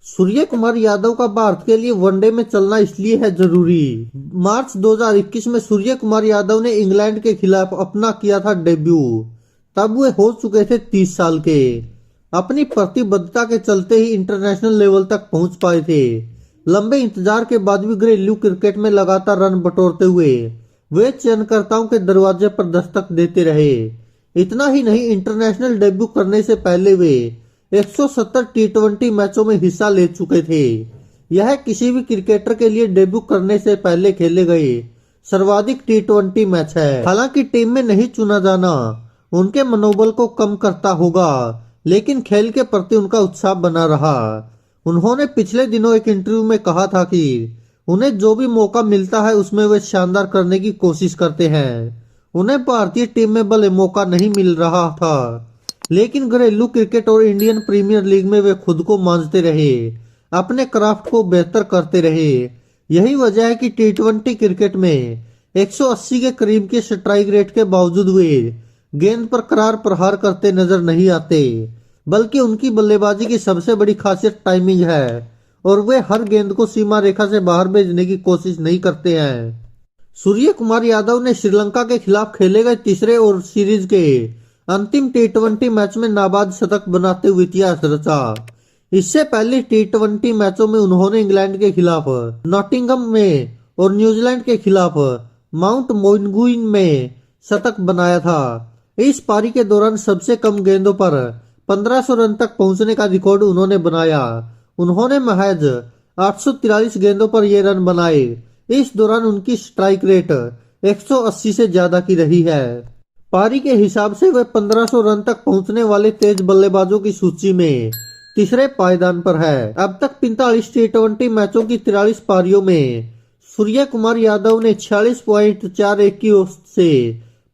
सूर्य कुमार यादव का भारत के लिए वनडे में चलना इसलिए है जरूरी। मार्च 2021 में सूर्य कुमार यादव ने इंग्लैंड के खिलाफ अपना किया था डेब्यू। तब वे हो चुके थे 30 साल के। अपनी प्रतिबद्धता के चलते ही इंटरनेशनल लेवल तक पहुंच पाए थे। लंबे इंतजार के बाद भी घरेलू क्रिकेट में लगातार रन बटोरते हुए वे चयनकर्ताओं के दरवाजे पर दस्तक देते रहे। इतना ही नहीं, इंटरनेशनल डेब्यू करने से पहले वे 170 टी20 मैचों में हिस्सा ले चुके थे। यह किसी भी क्रिकेटर के लिए डेब्यू करने से पहले खेले गए सर्वाधिक टी20 मैच है। हालांकि टीम में नहीं चुना जाना उनके मनोबल को कम करता होगा, लेकिन खेल के प्रति उनका उत्साह बना रहा। उन्होंने पिछले दिनों एक इंटरव्यू में कहा था कि उन्हें जो भी मौका मिलता है उसमें वे शानदार करने की कोशिश करते हैं। उन्हें भारतीय टीम में भले मौका नहीं मिल रहा था, लेकिन घरेलू क्रिकेट और इंडियन प्रीमियर लीग में वे खुद को मांझते रहे, अपने क्राफ्ट को बेहतर करते रहे। यही वजह है कि टी20 क्रिकेट में 180 के करीब के स्ट्राइक रेट के बावजूद वे गेंद पर करार प्रहार करते नजर नहीं आते, बल्कि उनकी बल्लेबाजी की सबसे बड़ी खासियत टाइमिंग है और वे हर गेंद को सीमा रेखा से बाहर भेजने की कोशिश नहीं करते हैं। सूर्य कुमार यादव ने श्रीलंका के खिलाफ खेले गए तीसरे और सीरीज के अंतिम टी20 मैच में नाबाद शतक बनाते हुए इतिहास रचा। इससे पहले टी20 मैचों में उन्होंने इंग्लैंड के खिलाफ नॉटिंघम में और न्यूजीलैंड के खिलाफ माउंट मॉन्गुइन में शतक बनाया था। इस पारी के दौरान सबसे कम गेंदों पर 1500 रन तक पहुंचने का रिकॉर्ड उन्होंने बनाया। उन्होंने महज 843 गेंदों पर ये रन बनाए। इस दौरान उनकी स्ट्राइक रेट 180 से ज्यादा की रही है। पारी के हिसाब से वे 1500 रन तक पहुंचने वाले तेज बल्लेबाजों की सूची में तीसरे पायदान पर है। अब तक 45 टी20 मैचों की 43 पारियों में सूर्य कुमार यादव ने 46.41 की औसत से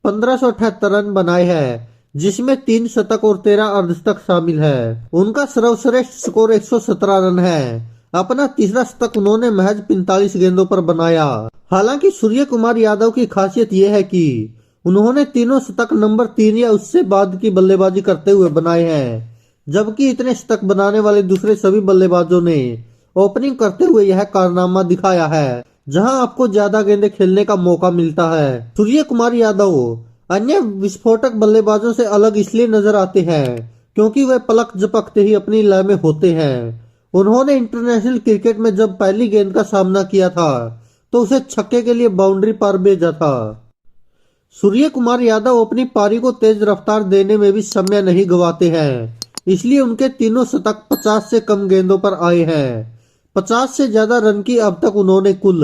1578 रन बनाए हैं, जिसमें 3 शतक और 13 अर्धशतक शामिल है। उनका सर्वश्रेष्ठ स्कोर 117 रन है। अपना तीसरा शतक उन्होंने महज 45 गेंदों पर बनाया। हालांकि सूर्य कुमार यादव की खासियत यह है कि उन्होंने तीनों शतक नंबर 3 या उससे बाद की बल्लेबाजी करते हुए बनाए हैं, जबकि इतने शतक बनाने वाले दूसरे सभी बल्लेबाजों ने ओपनिंग करते हुए यह कारनामा दिखाया है, जहां आपको ज्यादा गेंदें खेलने का मौका मिलता है। सूर्य कुमार यादव अन्य विस्फोटक बल्लेबाजों से अलग इसलिए नजर आते हैं क्योंकि वे पलक झपकते ही अपनी लय में होते हैं। उन्होंने इंटरनेशनल क्रिकेट में जब पहली गेंद का सामना किया था तो उसे छक्के के लिए बाउंड्री पर भेजा था। सूर्य कुमार यादव अपनी पारी को तेज रफ्तार देने में भी समय नहीं गवाते हैं, इसलिए उनके तीनों शतक 50 से कम गेंदों पर आए हैं। 50 से ज्यादा रन की अब तक उन्होंने कुल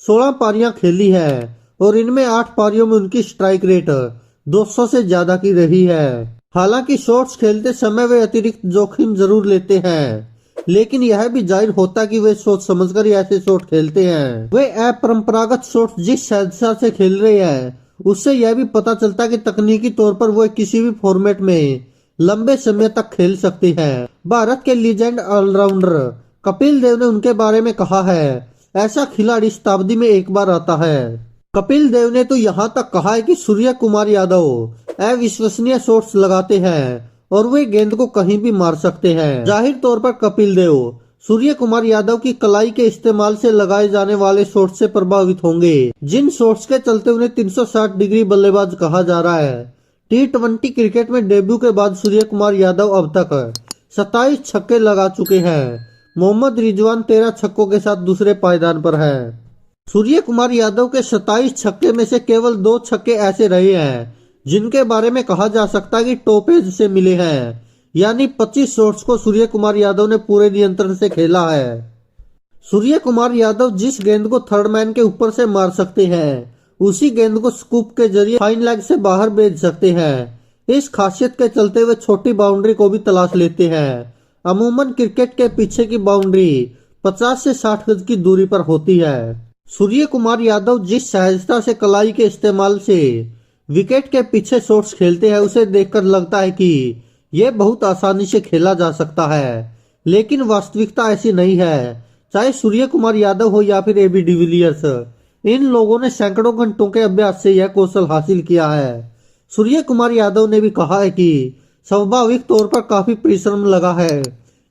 16 पारियां खेली है और इनमें 8 पारियों में उनकी स्ट्राइक रेट 200 से ज्यादा की रही है। हालांकि शॉट्स खेलते समय वे अतिरिक्त जोखिम जरूर लेते हैं, लेकिन यह भी जाहिर होता कि वे सोच समझकर ही ऐसे शॉट खेलते हैं। वे अपरंपरागत शॉट जिस सहजता से खेल रहे हैं उससे यह भी पता चलता है कि तकनीकी तौर पर वो किसी भी फॉर्मेट में लंबे समय तक खेल सकते हैं। भारत के लीजेंड ऑलराउंडर कपिल देव ने उनके बारे में कहा है, ऐसा खिलाड़ी शताब्दी में एक बार आता है। कपिल देव ने तो यहाँ तक कहा है कि सूर्य कुमार यादव अविश्वसनीय शॉट्स लगाते हैं और वे गेंद को कहीं भी मार सकते हैं। जाहिर तौर पर कपिल देव सूर्य कुमार यादव की कलाई के इस्तेमाल से लगाए जाने वाले शॉट से प्रभावित होंगे, जिन शॉट्स के चलते उन्हें 360 डिग्री बल्लेबाज कहा जा रहा है। टी20 क्रिकेट में डेब्यू के बाद सूर्य कुमार यादव अब तक 27 छक्के लगा चुके हैं। मोहम्मद रिजवान 13 छक्कों के साथ दूसरे पायदान पर है। सूर्य कुमार यादव के 27 छक्के में से केवल 2 छक्के ऐसे रहे हैं जिनके बारे में कहा जा सकता है कि टॉप एज से मिले हैं, यानी 25 शॉट्स को सूर्य कुमार यादव ने पूरे नियंत्रण से खेला है। सूर्य कुमार यादव जिस गेंद को थर्ड मैन के ऊपर से मार सकते हैं उसी गेंद को स्कूप के जरिए फाइन लेग से बाहर भेज सकते हैं। इस खासियत के चलते वे छोटी बाउंड्री को भी तलाश लेते हैं। अमूमन क्रिकेट के पीछे की बाउंड्री 50 से 60 गज की दूरी पर होती है। सूर्य कुमार यादव जिस सहजता से कलाई के इस्तेमाल से विकेट के पीछे शॉट्स खेलते हैं उसे देखकर लगता है कि यह बहुत आसानी से खेला जा सकता है, लेकिन वास्तविकता ऐसी नहीं है। चाहे सूर्य कुमार यादव हो या फिर एबी डिविलियर्स, इन लोगों ने सैकड़ों घंटों के अभ्यास से यह कौशल हासिल किया है। सूर्य कुमार यादव ने भी कहा है कि स्वाभाविक तौर पर काफी परिश्रम लगा है,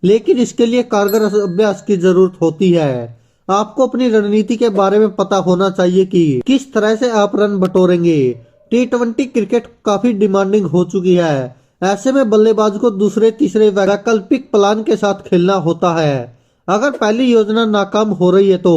लेकिन इसके लिए कारगर अभ्यास की जरूरत होती है। आपको अपनी रणनीति के बारे में पता होना चाहिए कि किस तरह से आप रन बटोरेंगे। T20 क्रिकेट काफी डिमांडिंग हो चुकी है। ऐसे में बल्लेबाज को दूसरे तीसरे वैकल्पिक प्लान के साथ खेलना होता है। अगर पहली योजना नाकाम हो रही है तो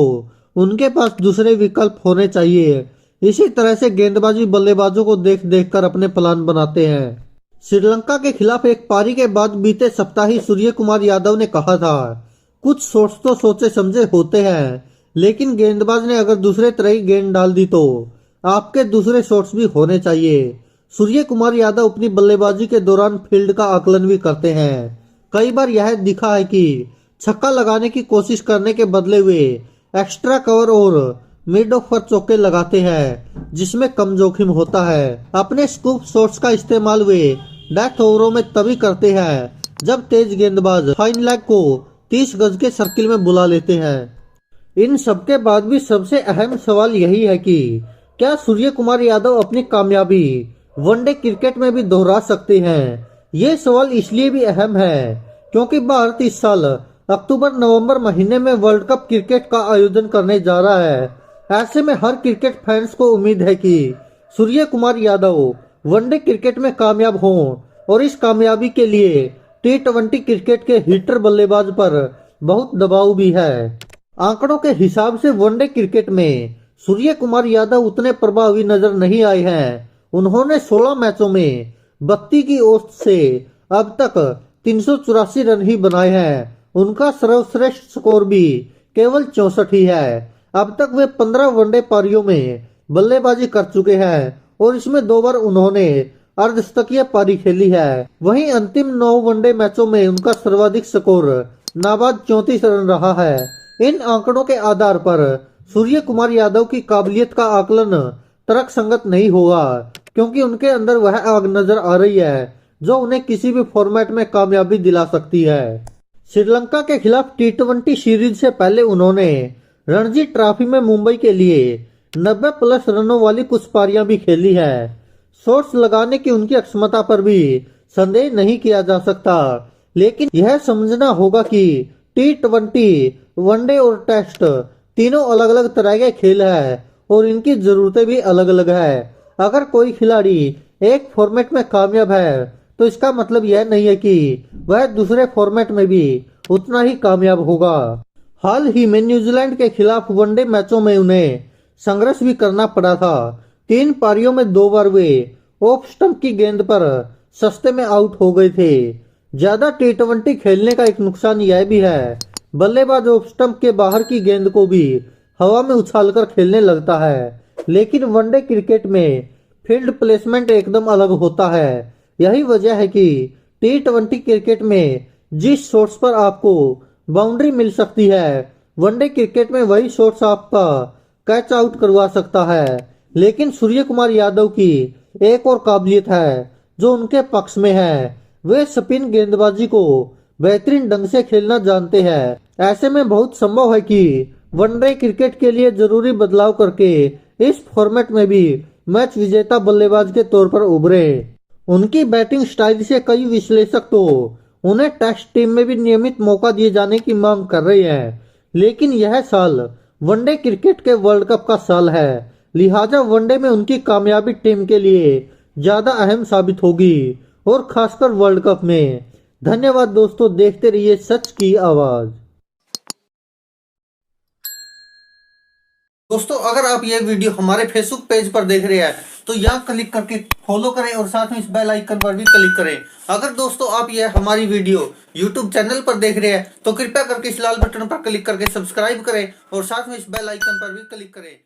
उनके पास दूसरे विकल्प होने चाहिए। इसी तरह से गेंदबाजी बल्लेबाजों को देख देख कर अपने प्लान बनाते हैं। श्रीलंका के खिलाफ एक पारी के बाद बीते सप्ताह ही सूर्य कुमार यादव ने कहा था, कुछ शॉट्स तो सोचे समझे होते हैं, लेकिन गेंदबाज ने अगर दूसरे तरह की गेंद डाल दी तो आपके दूसरे शॉट्स भी होने चाहिए। सूर्य कुमार यादव अपनी बल्लेबाजी के दौरान फील्ड का आकलन भी करते हैं। कई बार यह दिखा है कि छक्का लगाने की कोशिश करने के बदले वे एक्स्ट्रा कवर और मिड ऑफ पर चौके लगाते हैं, जिसमें कम जोखिम होता है। अपने स्कूप शॉट्स का इस्तेमाल वे डेथ ओवरों में तभी करते हैं जब तेज गेंदबाज फाइन लेग को 30 गज के सर्किल में बुला लेते हैं। इन सबके बाद भी सबसे अहम सवाल यही है कि क्या सूर्य कुमार यादव अपनी कामयाबी वनडे क्रिकेट में भी दोहरा सकते हैं। ये सवाल इसलिए भी अहम है क्योंकि भारत इस साल अक्टूबर-नवंबर महीने में वर्ल्ड कप क्रिकेट का आयोजन करने जा रहा है। ऐसे में हर क्रिकेट फैंस को उम्मीद है कि सूर्य कुमार यादव वनडे क्रिकेट में कामयाब हों और इस कामयाबी के लिए T20 क्रिकेट के हिटर बल्लेबाज पर बहुत दबाव भी है। आंकड़ों के हिसाब से वनडे क्रिकेट में सूर्य कुमार यादव उतने प्रभावी नजर नहीं आए हैं। उन्होंने 16 मैचों में 32 की औसत से अब तक 384 रन ही बनाए हैं। उनका सर्वश्रेष्ठ स्कोर भी केवल 64 ही है। अब तक वे 15 वनडे पारियों में बल्लेबाजी कर चुके हैं और इसमें 2 बार उन्होंने अर्धशतकीय पारी खेली है। वहीं अंतिम 9 वनडे मैचों में उनका सर्वाधिक स्कोर नाबाद 34 रन रहा है। इन आंकड़ों के आधार पर सूर्य कुमार यादव की काबिलियत का आकलन तर्कसंगत नहीं होगा, क्योंकि उनके अंदर वह आग नजर आ रही है जो उन्हें किसी भी फॉर्मेट में कामयाबी दिला सकती है। श्रीलंका के खिलाफ T20 सीरीज से पहले उन्होंने रणजी ट्रॉफी में मुंबई के लिए 90+ रनों वाली कुछ पारियां भी खेली है। शॉट्स लगाने की उनकी अक्षमता पर भी संदेह नहीं किया जा सकता, लेकिन यह समझना होगा कि T20 वनडे और टेस्ट तीनों अलग अलग तरह के खेल है और इनकी जरूरतें भी अलग अलग है। अगर कोई खिलाड़ी एक फॉर्मेट में कामयाब है तो इसका मतलब यह नहीं है कि वह दूसरे फॉर्मेट में भी उतना ही कामयाब होगा। हाल ही में न्यूजीलैंड के खिलाफ वनडे मैचों में उन्हें संघर्ष भी करना पड़ा था। 3 पारियों में 2 बार वे ऑफ स्टंप की गेंद पर सस्ते में आउट हो गए थे। ज्यादा T20 खेलने का एक नुकसान यह भी है, बल्लेबाज ऑफ स्टंप के बाहर की गेंद को भी हवा में उछालकर खेलने लगता है। लेकिन वनडे क्रिकेट में फील्ड प्लेसमेंट एकदम अलग होता है। यही वजह है कि T20 क्रिकेट में जिस शॉट्स पर आपको बाउंड्री मिल सकती है, वनडे क्रिकेट में वही शॉट्स आपका कैच आउट करवा सकता है। लेकिन सूर्य कुमार यादव की एक और काबिलियत है जो उनके पक्ष में है, वे स्पिन गेंदबाजी को बेहतरीन ढंग से खेलना जानते हैं। ऐसे में बहुत संभव है कि वनडे क्रिकेट के लिए जरूरी बदलाव करके इस फॉर्मेट में भी मैच विजेता बल्लेबाज के तौर पर उभरे। उनकी बैटिंग स्टाइल से कई विश्लेषक तो उन्हें टेस्ट टीम में भी नियमित मौका दिए जाने की मांग कर रहे हैं। लेकिन यह साल वनडे क्रिकेट के वर्ल्ड कप का साल है, लिहाजा वनडे में उनकी कामयाबी टीम के लिए ज्यादा अहम साबित होगी, और खासकर वर्ल्ड कप में। धन्यवाद दोस्तों, देखते रहिए सच की आवाज। दोस्तों, अगर आप ये वीडियो हमारे फेसबुक पेज पर देख रहे हैं तो यहाँ क्लिक करके फॉलो करें और साथ में इस बेल आइकन पर भी क्लिक करें। अगर दोस्तों आप ये हमारी वीडियो यूट्यूब चैनल पर देख रहे हैं तो कृपया करके इस लाल बटन पर क्लिक करके सब्सक्राइब करें और साथ में इस बेल आइकन पर भी क्लिक करें।